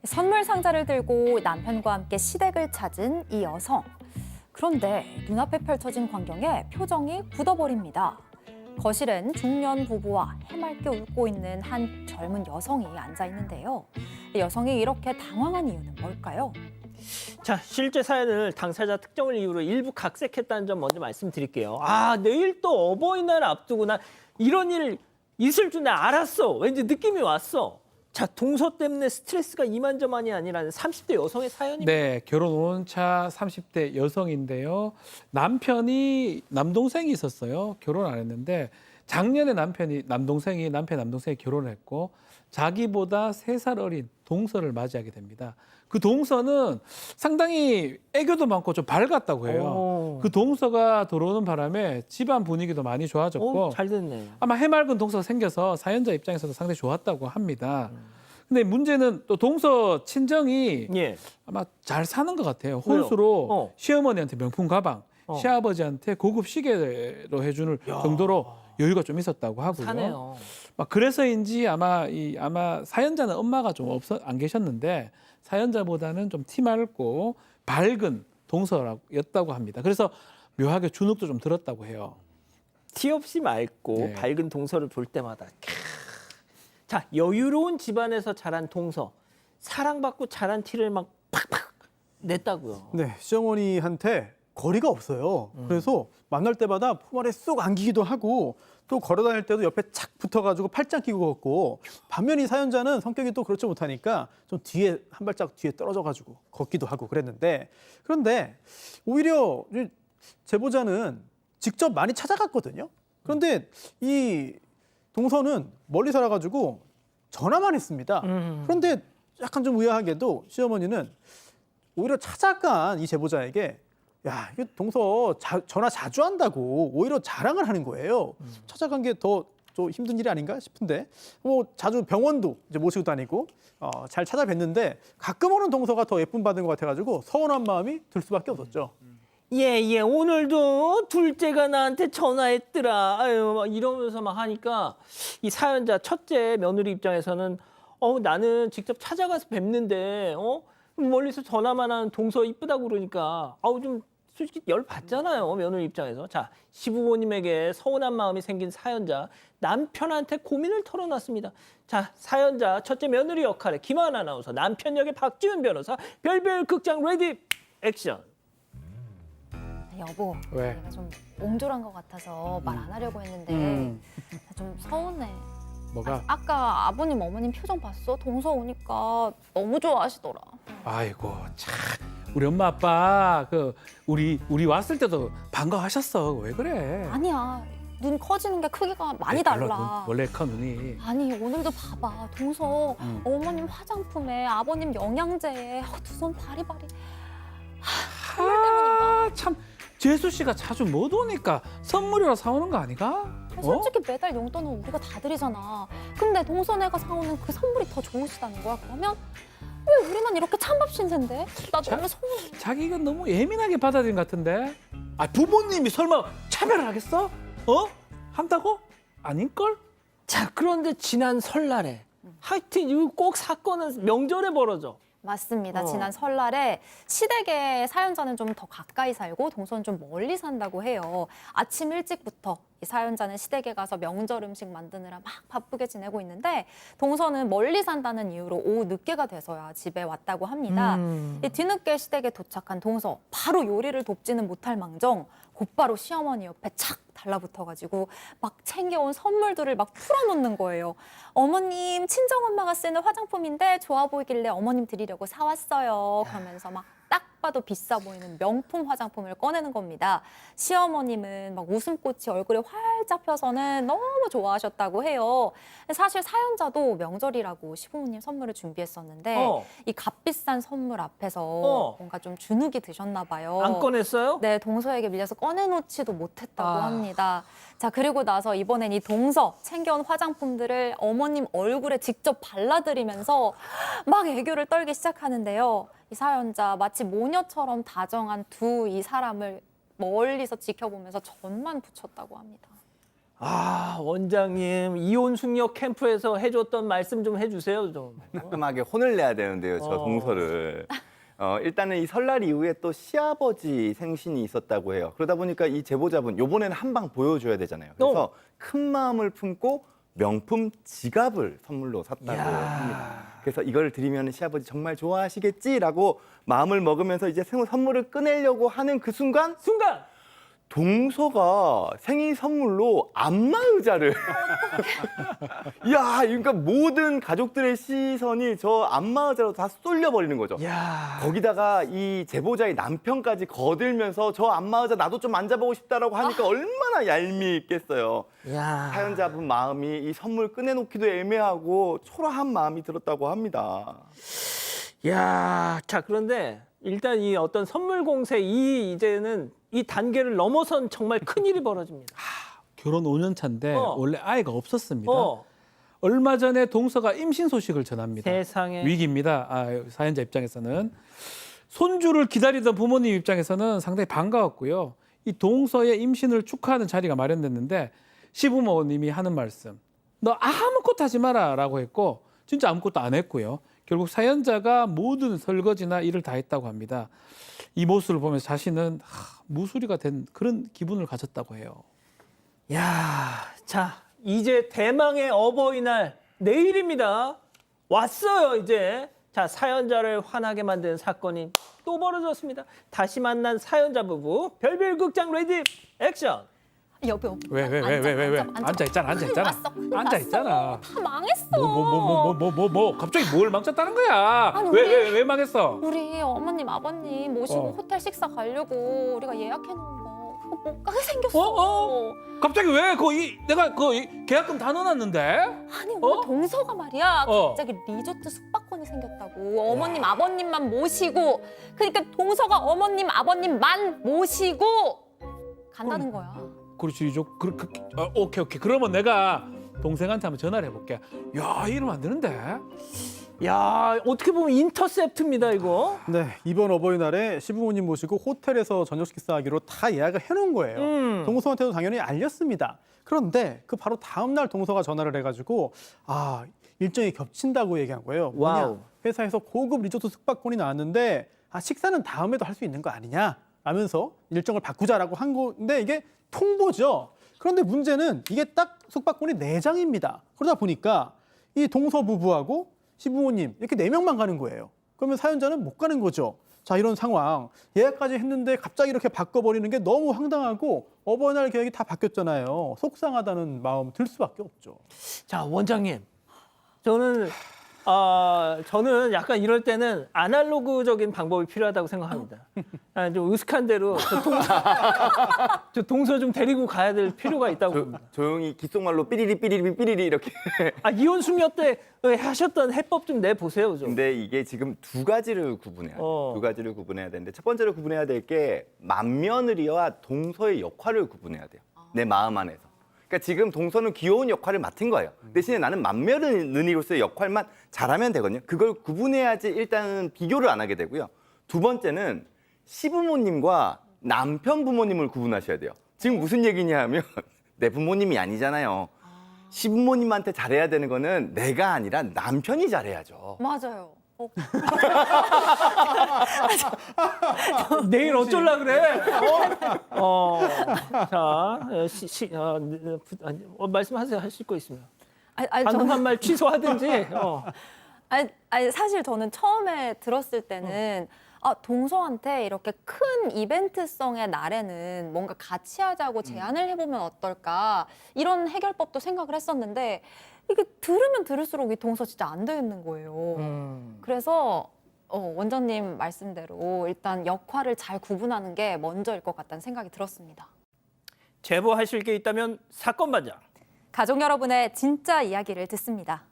선물 상자를 들고 남편과 함께 시댁을 찾은 이 여성. 그런데 눈앞에 펼쳐진 광경에 표정이 굳어버립니다. 거실엔 중년 부부와 해맑게 웃고 있는 한 젊은 여성이 앉아 있는데요. 이 여성이 이렇게 당황한 이유는 뭘까요? 자, 실제 사연을 당사자 특정을 이유로 일부 각색했다는 점 먼저 말씀드릴게요. 내일 또 어버이날 앞두고 나 이런 일 있을 줄 나 알았어. 왠지 느낌이 왔어. 자, 동서 때문에 스트레스가 이만저만이 아니라는 30대 여성의 사연입니다. 네, 결혼 5년차 30대 여성인데요. 남편이 남동생이 있었어요. 결혼 안 했는데 작년에 남동생이 결혼을 했고 자기보다 3살 어린 동서를 맞이하게 됩니다. 그 동서는 상당히 애교도 많고 좀 밝았다고 해요. 그 동서가 들어오는 바람에 집안 분위기도 많이 좋아졌고 잘 됐네. 아마 해맑은 동서가 생겨서 사연자 입장에서도 상당히 좋았다고 합니다. 근데 문제는 또 동서 친정이 예. 아마 잘 사는 것 같아요. 왜요? 혼수로 시어머니한테 명품 가방, 시아버지한테 고급 시계로 해주는 정도로 여유가 좀 있었다고 하고요. 사네요. 막 그래서인지 아마 사연자는 엄마가 좀 안 계셨는데 사연자보다는 좀 티 맑고 밝은 동서였다고 합니다. 그래서 묘하게 주눅도 좀 들었다고 해요. 티 없이 맑고 네. 밝은 동서를 볼 때마다 자, 여유로운 집안에서 자란 동서. 사랑받고 자란 티를 막 팍팍 냈다고요. 네, 시어머니한테 거리가 없어요. 그래서 만날 때마다 품 안에 쏙 안기기도 하고 또 걸어 다닐 때도 옆에 착 붙어가지고 팔짱 끼고 걷고, 반면 이 사연자는 성격이 또 그렇지 못하니까 좀 뒤에 한 발짝 뒤에 떨어져가지고 걷기도 하고 그랬는데, 그런데 오히려 이 제보자는 직접 많이 찾아갔거든요. 그런데 이 동서는 멀리 살아가지고 전화만 했습니다. 그런데 약간 좀 의아하게도 시어머니는 오히려 찾아간 이 제보자에게 야, 이거 동서 전화 자주 한다고 오히려 자랑을 하는 거예요. 찾아간 게 더 좀 힘든 일이 아닌가 싶은데, 뭐 자주 병원도 이제 모시고 다니고 잘 찾아뵀는데 가끔 오는 동서가 더 예쁨 받은 것 같아가지고 서운한 마음이 들 수밖에 없었죠. 예, 오늘도 둘째가 나한테 전화했더라. 아유, 막 이러면서 막 하니까 이 사연자 첫째 며느리 입장에서는 나는 직접 찾아가서 뵙는데 멀리서 전화만 하는 동서 이쁘다고 그러니까 좀 솔직히 열 받잖아요, 며느리 입장에서. 자, 시부모님에게 서운한 마음이 생긴 사연자, 남편한테 고민을 털어놨습니다. 자, 사연자 첫째 며느리 역할에 김하은 아나운서, 남편 역의 박지훈 변호사, 별별 극장 레디 액션. 여보, 왜? 내가 좀 옹졸한 것 같아서 말 안 하려고 했는데 나 좀 서운해. 뭐가? 아까 아버님 어머님 표정 봤어? 동서 오니까 너무 좋아하시더라. 아이고 참 우리 엄마 아빠 우리 왔을 때도 반가워하셨어. 왜 그래? 아니야, 눈 커지는 게 크기가 많이 별로 달라. 원래 커 눈이. 아니, 오늘도 봐봐. 동서 어머님 화장품에 아버님 영양제에 두 손 바리바리. 선물 때문인가? 참 재수 씨가 자주 못 오니까 선물이라 사오는 거 아니가? 솔직히 매달 용돈은 우리가 다 드리잖아. 근데 동서네가 사오는 그 선물이 더 좋으시다는 거야? 그러면 왜 우리만 이렇게 찬밥 신세인데? 나 너무 서운해. 자기가 너무 예민하게 받아들인 것 같은데. 부모님이 설마 차별을 하겠어? 한다고? 아닐걸? 자, 그런데 지난 설날에 하여튼 이거 꼭 사건은 명절에 벌어져. 맞습니다. 지난 설날에 시댁의 사연자는 좀 더 가까이 살고 동서는 좀 멀리 산다고 해요. 아침 일찍부터 이 사연자는 시댁에 가서 명절 음식 만드느라 막 바쁘게 지내고 있는데 동서는 멀리 산다는 이유로 오후 늦게가 돼서야 집에 왔다고 합니다. 이 뒤늦게 시댁에 도착한 동서, 바로 요리를 돕지는 못할 망정 곧바로 시어머니 옆에 착 달라붙어가지고 막 챙겨온 선물들을 막 풀어놓는 거예요. 어머님, 친정엄마가 쓰는 화장품인데 좋아 보이길래 어머님 드리려고 사왔어요. 그러면서 막 딱 봐도 비싸 보이는 명품 화장품을 꺼내는 겁니다. 시어머님은 막 웃음꽃이 얼굴에 활짝 펴서는 너무 좋아하셨다고 해요. 사실 사연자도 명절이라고 시부모님 선물을 준비했었는데 이 값비싼 선물 앞에서 뭔가 좀 주눅이 드셨나 봐요. 안 꺼냈어요? 네, 동서에게 밀려서 꺼내놓지도 못했다고 합니다. 자, 그리고 나서 이번엔 이 동서 챙겨온 화장품들을 어머님 얼굴에 직접 발라드리면서 막 애교를 떨기 시작하는데요. 이 사연자 마치 모녀처럼 다정한 두 이 사람을 멀리서 지켜보면서 전만 붙였다고 합니다. 아, 원장님 이혼 숙녀 캠프에서 해줬던 말씀 좀 해주세요 좀. 깔끔하게 혼을 내야 되는데요, 저 동서를. 일단은 이 설날 이후에 또 시아버지 생신이 있었다고 해요. 그러다 보니까 이 제보자분 요번에는 한 방 보여줘야 되잖아요. 그래서 큰 마음을 품고 명품 지갑을 선물로 샀다고 합니다. 그래서 이걸 드리면 시아버지 정말 좋아하시겠지라고 마음을 먹으면서 이제 선물을 꺼내려고 하는 그 순간 동서가 생일 선물로 안마 의자를 야, 그러니까 모든 가족들의 시선이 저 안마 의자로 다 쏠려버리는 거죠. 야. 거기다가 이 제보자의 남편까지 거들면서 저 안마 의자 나도 좀 앉아보고 싶다라고 하니까 얼마나 얄미있겠어요. 야. 사연자분 마음이 이 선물 꺼내놓기도 애매하고 초라한 마음이 들었다고 합니다. 야, 자 그런데 일단 이 어떤 선물 공세 이제는 이 단계를 넘어선 정말 큰 일이 벌어집니다. 결혼 5년 차인데 원래 아이가 없었습니다. 어, 얼마 전에 동서가 임신 소식을 전합니다. 세상에. 위기입니다. 사연자 입장에서는 손주를 기다리던 부모님 입장에서는 상당히 반가웠고요. 이 동서의 임신을 축하하는 자리가 마련됐는데 시부모님이 하는 말씀, 너 아무것도 하지 마라라고 했고 진짜 아무것도 안 했고요. 결국 사연자가 모든 설거지나 일을 다 했다고 합니다. 이 모습을 보면서 자신은 무수리가 된 그런 기분을 가졌다고 해요. 야, 자 이제 대망의 어버이날 내일입니다. 왔어요 이제. 자 사연자를 화나게 만든 사건이 또 벌어졌습니다. 다시 만난 사연자 부부 별별 극장 레디 액션. 여보. 왜? 앉아 있잖아. 앉아 있잖아. 다 망했어. 뭐 갑자기 뭘 망쳤다는 거야? 아니, 왜 망했어? 우리 어머님 아버님 모시고 호텔 식사 가려고 우리가 예약해 놓은 거 그거 못 가게 생겼어. 갑자기 왜? 내가 계약금 다 넣어놨는데? 아니 우리 동서가 말이야 어. 갑자기 리조트 숙박권이 생겼다고. 어머님 아버님만 모시고 그러니까 동서가 어머님 아버님만 모시고 간다는 거야. 그렇지, 오케이. 그러면 내가 동생한테 한번 전화를 해볼게. 야, 이러면 안 되는데? 야 어떻게 보면 인터셉트입니다 이거. 네, 이번 어버이날에 시부모님 모시고 호텔에서 저녁 식사하기로 다 예약을 해놓은 거예요. 동서한테도 당연히 알렸습니다. 그런데 그 바로 다음 날 동서가 전화를 해가지고 일정이 겹친다고 얘기한 거예요. 뭐냐? 와우. 회사에서 고급 리조트 숙박권이 나왔는데 식사는 다음에도 할 수 있는 거 아니냐? 라면서 일정을 바꾸자라고 한 건데 이게 통보죠. 그런데 문제는 이게 딱 숙박권이 4장입니다. 그러다 보니까 이 동서 부부하고 시부모님 이렇게 4명만 가는 거예요. 그러면 사연자는 못 가는 거죠. 자, 이런 상황. 예약까지 했는데 갑자기 이렇게 바꿔버리는 게 너무 황당하고 어버이날 계획이 다 바뀌었잖아요. 속상하다는 마음 들 수밖에 없죠. 자 원장님, 저는 약간 이럴 때는 아날로그적인 방법이 필요하다고 생각합니다. 좀 으슥한 대로 저 동서 좀 데리고 가야 될 필요가 있다고 봅니다. 조용히 귓속말로 삐리리 이렇게. 이혼 숙녀 때 하셨던 해법 좀 내보세요 좀. 근데 이게 지금 두 가지를 구분해야 돼요. 두 가지를 구분해야 되는데 첫 번째로 구분해야 될 게 맏며느리와 동서의 역할을 구분해야 돼요. 내 마음 안에서. 그러니까 지금 동서는 귀여운 역할을 맡은 거예요. 대신에 나는 맏며느리로서의 역할만 잘하면 되거든요. 그걸 구분해야지 일단은 비교를 안 하게 되고요. 두 번째는 시부모님과 남편 부모님을 구분하셔야 돼요. 지금 무슨 얘기냐 하면 내 부모님이 아니잖아요. 시부모님한테 잘해야 되는 거는 내가 아니라 남편이 잘해야죠. 맞아요. 내일 어쩔라 그래? 말씀하세요. 하실 거 있으면. 방금 한 말 취소하든지. 아니 사실 저는 처음에 들었을 때는 동서한테 이렇게 큰 이벤트성의 날에는 뭔가 같이 하자고 제안을 해보면 어떨까 이런 해결법도 생각을 했었는데 이게 들으면 들을수록 이 동서 진짜 안 되겠는 거예요. 그래서 원장님 말씀대로 일단 역할을 잘 구분하는 게 먼저일 것 같다는 생각이 들었습니다. 제보하실 게 있다면 사건 반장. 가족 여러분의 진짜 이야기를 듣습니다.